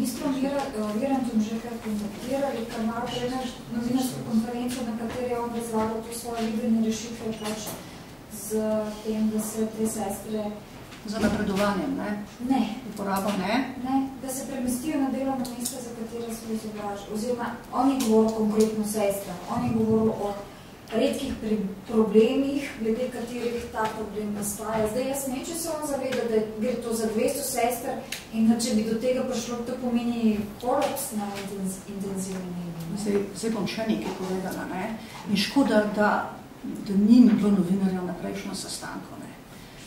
ministrom Virantom že kaj kontaktirali, ker malo prej na novinarsko konferenco, na kateri je on razlagal to svoje videnje rešitve pač z tem, da se te sestre... Za napredovanjem, ne? Ne. Uporabo, ne? Ne, da se premestijo na delovno mesto, za katero so izobražili. Oziroma, on je govoril konkretno sestram, on je govoril o redkih problemih, glede katerih ta problem nastaja. Zdaj jaz ne, če se on zaveda, da gre to za 200 sester in če bi do tega prišlo, to pomeni kolaps na intenzivni negi. Zdaj bom še nekaj povedala, ne? In škoda, da ni bilo novinarjev na prejšnjem sestanku, ne?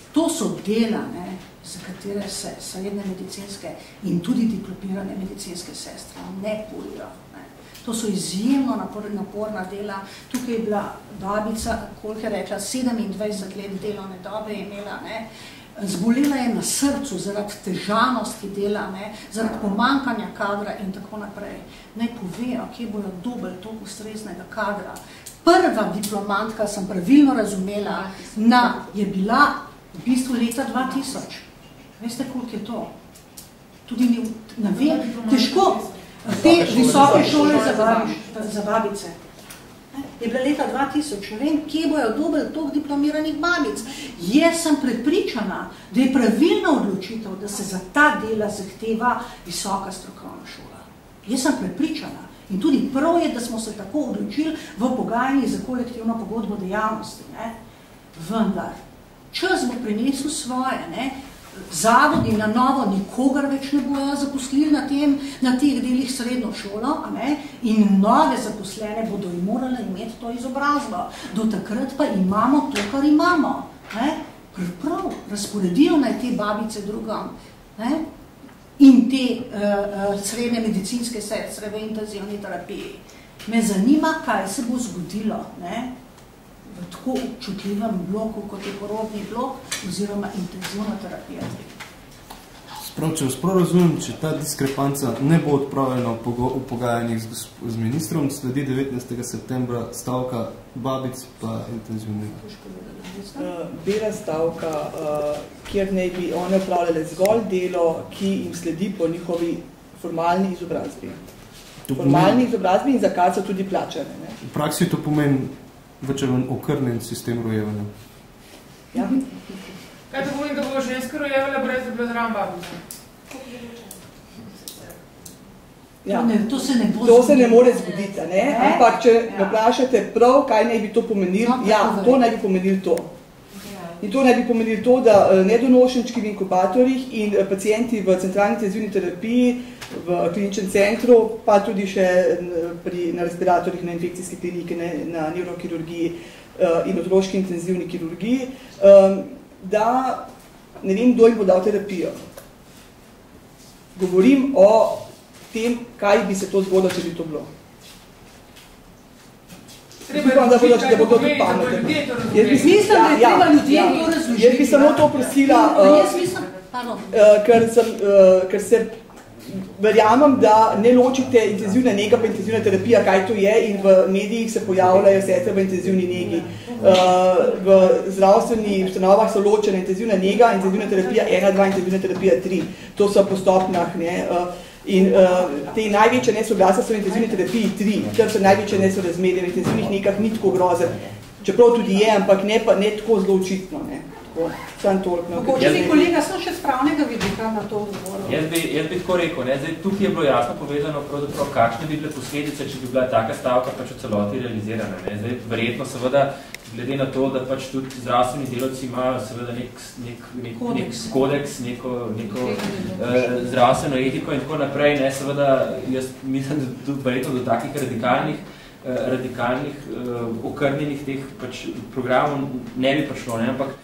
To so dela, ne, za katere se srednje medicinske in tudi diplomirane medicinske sestre ne borijo. To so izjemno naporna dela. Tukaj je bila babica, koliko je rekla, 27 let delovne dobe je imela, ne. Zbolela je na srcu zaradi težavnosti dela, ne, zaradi pomankanja kadra in tako naprej. Naj povejo, kje bojo dobili toliko ustreznega kadra. Prva diplomantka, sem pravilno razumela, je bila v bistvu leta 2000. Veste, koliko je to? Tudi ne vem, težko. Te visoke šole za babice. Je bila leta 2000. Ne vem, kje bojo dobili toliko diplomiranih babic. Jaz sem prepričana, da je pravilna odločitev, da se za ta dela zahteva visoka strokovna šola. Jaz sem prepričana. In tudi prav je, da smo se tako odločili v pogajanjih za kolektivno pogodbo dejavnosti. Ne? Vendar, čas bo prinesel svoje, ne? Zavodi na novo nikogar več ne bojo zaposlili na teh delih srednjo šolo, ne? In nove zaposlene bodo morali imeti to izobrazbo. Do takrat pa imamo to, kar imamo. Ne? Prav, razporedijo naj te babice drugam. Ne? In te srednje medicinske sestre v intenzivni terapiji. Me zanima, kaj se bo zgodilo, ne? V tako občutljivem bloku, kot je porodni blok, oziroma intenzivna terapija. Sprav, če vas prav razumem, če ta diskrepanca ne bo odpravljena v pogajanjih z ministrom, sledi 19. septembra stavka babic pa intenzivnega. Bela stavka, kjer naj bi one upravljale zgolj delo, ki jim sledi po njihovi formalni izobrazbi. Formalni izobrazbi in za kar so tudi plačane. Ne? V praksi to pomeni več okrnjen sistem rojevanja. Ja. Kaj to pomeni, da bo ženska rojevala brez da bila zraven babica? Ja. To se ne bo to se ne more zgoditi, ne? Ampak če me vprašate prav, kaj naj bi to pomenilo, to naj bi pomenilo to. In to naj bi pomenilo to, da nedonošenčki v inkubatorjih in pacienti v centralni intenzivni terapiji, v kliničnem centru, pa tudi še na respiratorjih, na infekcijski kliniki, na neurokirurgiji in otroški intenzivni kirurgiji, da ne vem, kdo jim bo dal terapijo. Govorim o tem, kaj bi se to zgodilo, če bi to bilo. Upam, da bodo tudi pametni. Mislim, da je treba ljudje to razložiti. Jaz bi samo to prosila, ker se verjamem, da ne ločite intenzivna nega pa intenzivna terapija, kaj to je, in v medijih se pojavljajo sestre v intenzivni negi. V zdravstvenih ustanovah so ločene intenzivna nega, intenzivna terapija 1, 2, intenzivna terapija 3. To so po stopnjah, ne. In te največje nesoglasja so v intenzivni terapiji 3, ker so največje nesorazmerje. V intenzivnih nekah ni tako grozen. Čeprav tudi je, ampak ne tako zelo očitno. Mogoče bi kolega samo še spravnega vidika na to odgovoril. Jaz bi tako rekel, ne? Zdaj, tukaj je bilo jasno povedano, kakšne bi bile posledice, če bi bila taka stavka pač v celoti realizirana. Ne? Zdaj, verjetno seveda, glede na to, da pač tudi zdravstveni delavci imajo seveda nek kodeks, neko zdravstveno etiko in tako naprej, ne? Seveda, jaz mislim, da verjetno do takih radikalnih okrnjenih teh pač programov ne bi prišlo, ne? Ampak